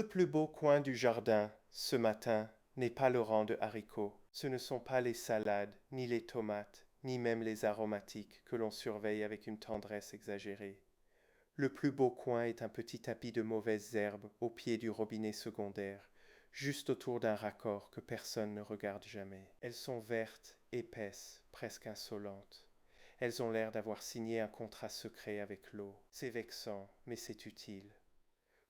le plus beau coin du jardin, ce matin, n'est pas le rang de haricots. Ce ne sont pas les salades, ni les tomates, ni même les aromatiques que l'on surveille avec une tendresse exagérée. Le plus beau coin est un petit tapis de mauvaises herbes au pied du robinet secondaire, juste autour d'un raccord que personne ne regarde jamais. Elles sont vertes, épaisses, presque insolentes. Elles ont l'air d'avoir signé un contrat secret avec l'eau. C'est vexant, mais c'est utile.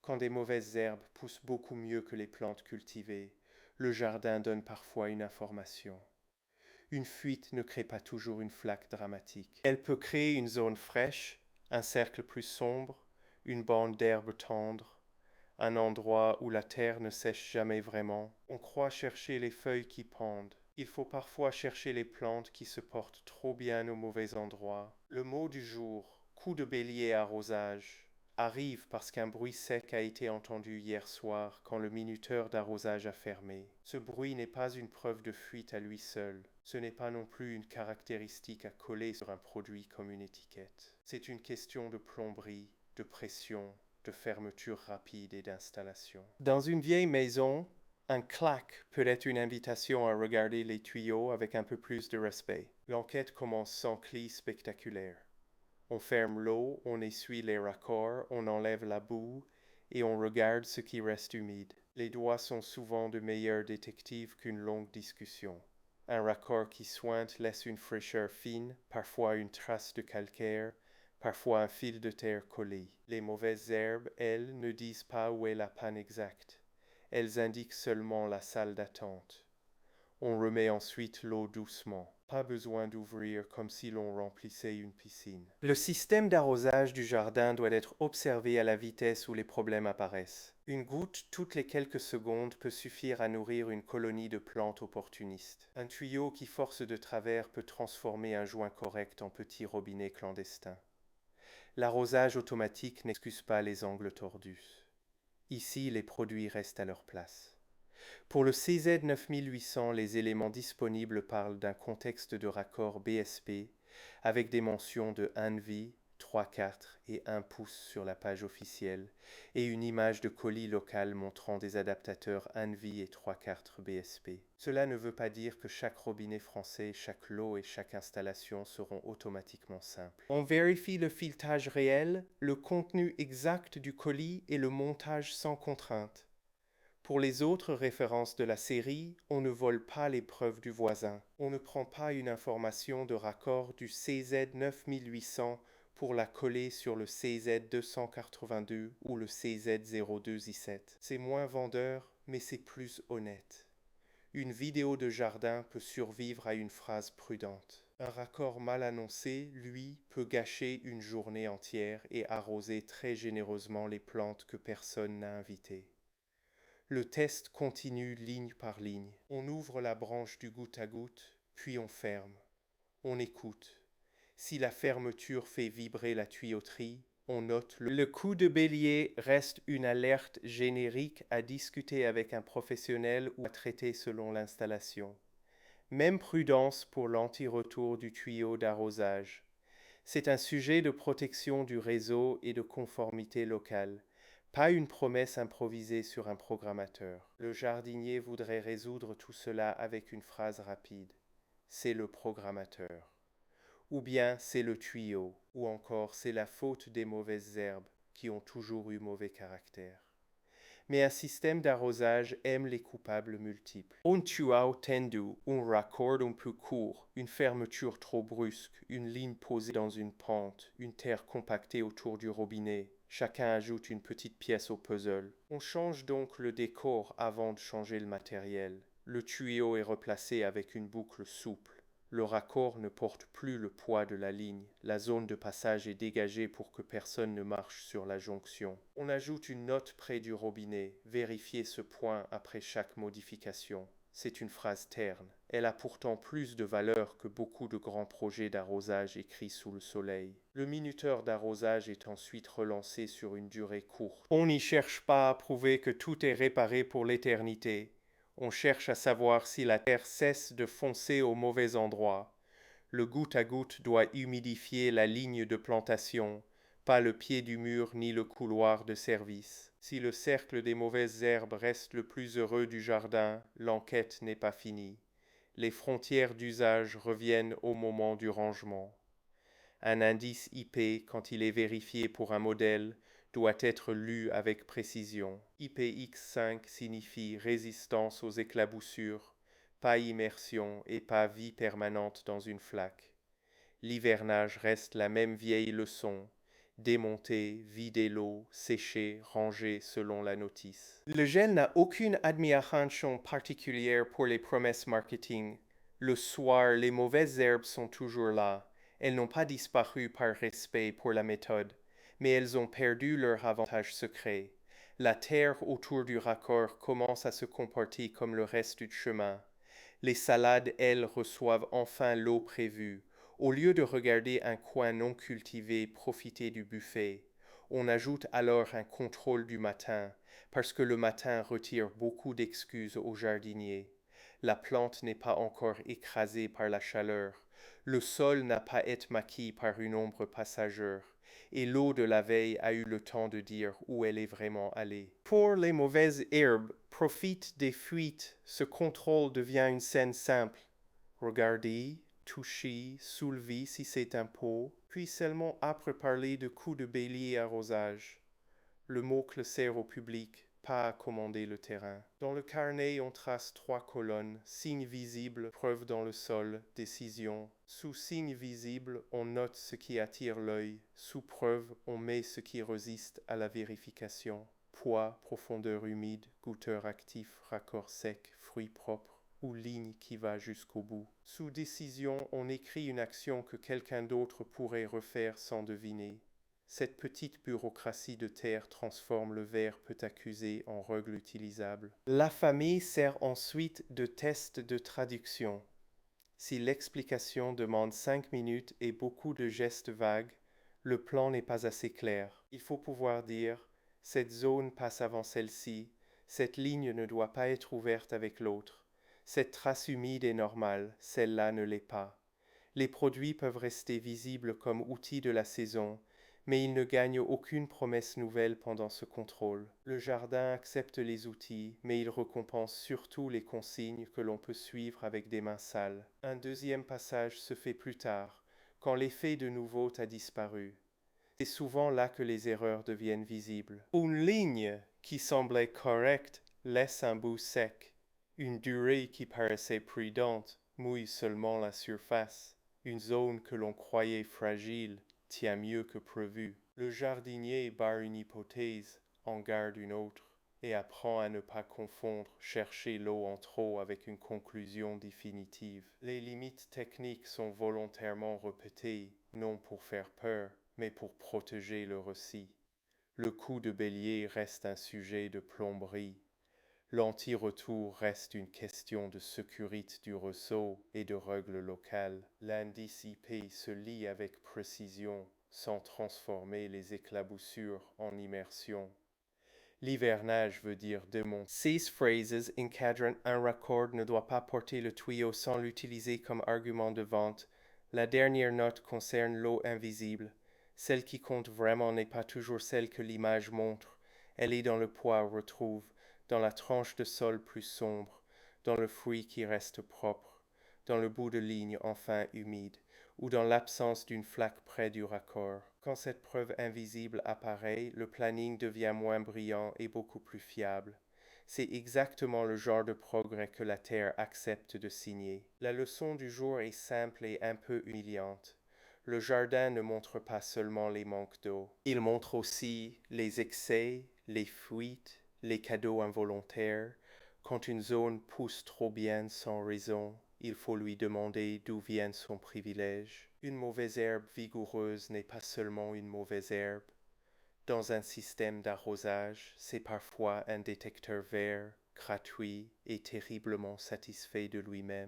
Quand des mauvaises herbes poussent beaucoup mieux que les plantes cultivées, le jardin donne parfois une information. Une fuite ne crée pas toujours une flaque dramatique. Elle peut créer une zone fraîche, un cercle plus sombre, une bande d'herbe tendre, un endroit où la terre ne sèche jamais vraiment. On croit chercher les feuilles qui pendent. Il faut parfois chercher les plantes qui se portent trop bien au mauvais endroit. Le mot du jour, coup de bélier arrosage, arrive parce qu'un bruit sec a été entendu hier soir quand le minuteur d'arrosage a fermé. Ce bruit n'est pas une preuve de fuite à lui seul. Ce n'est pas non plus une caractéristique à coller sur un produit comme une étiquette. C'est une question de plomberie, de pression, de fermeture rapide et d'installation. Dans une vieille maison, un clac peut être une invitation à regarder les tuyaux avec un peu plus de respect. L'enquête commence sans clis spectaculaire. On ferme l'eau, on essuie les raccords, on enlève la boue et on regarde ce qui reste humide. Les doigts sont souvent de meilleurs détectives qu'une longue discussion. Un raccord qui sointe laisse une fraîcheur fine, parfois une trace de calcaire, parfois un fil de terre collé. Les mauvaises herbes, elles, ne disent pas où est la panne exacte. Elles indiquent seulement la salle d'attente. On remet ensuite l'eau doucement. Pas besoin d'ouvrir comme si l'on remplissait une piscine. Le système d'arrosage du jardin doit être observé à la vitesse où les problèmes apparaissent. Une goutte toutes les quelques secondes peut suffire à nourrir une colonie de plantes opportunistes. Un tuyau qui force de travers peut transformer un joint correct en petit robinet clandestin. L'arrosage automatique n'excuse pas les angles tordus. Ici, les produits restent à leur place. Pour le CZ 9800, les éléments disponibles parlent d'un contexte de raccord BSP avec des mentions de ANVI 3/4 et 1 pouce sur la page officielle et une image de colis local montrant des adaptateurs ANVI et 3/4 BSP. Cela ne veut pas dire que chaque robinet français, chaque lot et chaque installation seront automatiquement simples. On vérifie le filetage réel, le contenu exact du colis et le montage sans contrainte. Pour les autres références de la série, on ne vole pas les preuves du voisin. On ne prend pas une information de raccord du CZ 9800 pour la coller sur le CZ 282 ou le CZ 0217. C'est moins vendeur, mais c'est plus honnête. Une vidéo de jardin peut survivre à une phrase prudente. Un raccord mal annoncé, lui, peut gâcher une journée entière et arroser très généreusement les plantes que personne n'a invitées. Le test continue ligne par ligne. On ouvre la branche du goutte à goutte, puis on ferme. On écoute. Si la fermeture fait vibrer la tuyauterie, on note le coup de bélier reste une alerte générique à discuter avec un professionnel ou à traiter selon l'installation. Même prudence pour l'anti-retour du tuyau d'arrosage. C'est un sujet de protection du réseau et de conformité locale. Pas une promesse improvisée sur un programmateur. Le jardinier voudrait résoudre tout cela avec une phrase rapide. C'est le programmateur. Ou bien c'est le tuyau. Ou encore c'est la faute des mauvaises herbes qui ont toujours eu mauvais caractère. Mais un système d'arrosage aime les coupables multiples. Un tuyau tendu, un raccord un peu court, une fermeture trop brusque, une ligne posée dans une pente, une terre compactée autour du robinet. Chacun ajoute une petite pièce au puzzle. On change donc le décor avant de changer le matériel. Le tuyau est replacé avec une boucle souple. Le raccord ne porte plus le poids de la ligne. La zone de passage est dégagée pour que personne ne marche sur la jonction. On ajoute une note près du robinet. Vérifiez ce point après chaque modification. C'est une phrase terne. Elle a pourtant plus de valeur que beaucoup de grands projets d'arrosage écrits sous le soleil. Le minuteur d'arrosage est ensuite relancé sur une durée courte. On n'y cherche pas à prouver que tout est réparé pour l'éternité. On cherche à savoir si la terre cesse de foncer au mauvais endroit. Le goutte à goutte doit humidifier la ligne de plantation, pas le pied du mur ni le couloir de service. Si le cercle des mauvaises herbes reste le plus heureux du jardin, l'enquête n'est pas finie. Les frontières d'usage reviennent au moment du rangement. Un indice IP, quand il est vérifié pour un modèle, doit être lu avec précision. IPX5 signifie résistance aux éclaboussures, pas immersion et pas vie permanente dans une flaque. L'hivernage reste la même vieille leçon. Démonter, vider l'eau, sécher, ranger selon la notice. Le gel n'a aucune admiration particulière pour les promesses marketing. Le soir, les mauvaises herbes sont toujours là. Elles n'ont pas disparu par respect pour la méthode, mais elles ont perdu leur avantage secret. La terre autour du raccord commence à se comporter comme le reste du chemin. Les salades, elles, reçoivent enfin l'eau prévue. Au lieu de regarder un coin non cultivé profiter du buffet, on ajoute alors un contrôle du matin, parce que le matin retire beaucoup d'excuses aux jardiniers. La plante n'est pas encore écrasée par la chaleur, le sol n'a pas été maquillé par une ombre passagère, et l'eau de la veille a eu le temps de dire où elle est vraiment allée. Pour les mauvaises herbes, profite des fuites, ce contrôle devient une scène simple. Regardez, toucher, soulever si c'est un pot, puis seulement après parler de coups de bélier arrosage. Le mot-clé sert au public, pas à commander le terrain. Dans le carnet, on trace 3 colonnes, signe visible, preuve dans le sol, décision. Sous signe visible, on note ce qui attire l'œil. Sous preuve, on met ce qui résiste à la vérification. Poids, profondeur humide, goûteur actif, raccord sec, fruits propres ou ligne qui va jusqu'au bout. Sous décision, on écrit une action que quelqu'un d'autre pourrait refaire sans deviner. Cette petite bureaucratie de terre transforme le verbe peut accuser en règle utilisable. L'affamé sert ensuite de test de traduction. Si l'explication demande 5 minutes et beaucoup de gestes vagues, le plan n'est pas assez clair. Il faut pouvoir dire « cette zone passe avant celle-ci, cette ligne ne doit pas être ouverte avec l'autre. Cette trace humide est normale, celle-là ne l'est pas. » Les produits peuvent rester visibles comme outils de la saison, mais ils ne gagnent aucune promesse nouvelle pendant ce contrôle. Le jardin accepte les outils, mais il récompense surtout les consignes que l'on peut suivre avec des mains sales. Un deuxième passage se fait plus tard, quand l'effet de nouveau a disparu. C'est souvent là que les erreurs deviennent visibles. Une ligne qui semblait correcte laisse un bout sec. Une durée qui paraissait prudente mouille seulement la surface. Une zone que l'on croyait fragile tient mieux que prévu. Le jardinier barre une hypothèse, en garde une autre, et apprend à ne pas confondre chercher l'eau en trop avec une conclusion définitive. Les limites techniques sont volontairement répétées, non pour faire peur, mais pour protéger le récit. Le coup de bélier reste un sujet de plomberie. L'anti-retour reste une question de sécurité du ressaut et de règles locales. L'indice IP se lit avec précision, sans transformer les éclaboussures en immersion. L'hivernage veut dire démonter. Ces phrases encadrant un raccord ne doit pas porter le tuyau sans l'utiliser comme argument de vente. La dernière note concerne l'eau invisible. Celle qui compte vraiment n'est pas toujours celle que l'image montre. Elle est dans le poids retrouve, dans la tranche de sol plus sombre, dans le fruit qui reste propre, dans le bout de ligne enfin humide, ou dans l'absence d'une flaque près du raccord. Quand cette preuve invisible apparaît, le planning devient moins brillant et beaucoup plus fiable. C'est exactement le genre de progrès que la Terre accepte de signer. La leçon du jour est simple et un peu humiliante. Le jardin ne montre pas seulement les manques d'eau, il montre aussi les excès, les fuites, les cadeaux involontaires. Quand une zone pousse trop bien sans raison, il faut lui demander d'où vient son privilège. Une mauvaise herbe vigoureuse n'est pas seulement une mauvaise herbe. Dans un système d'arrosage, c'est parfois un détecteur vert, gratuit et terriblement satisfait de lui-même.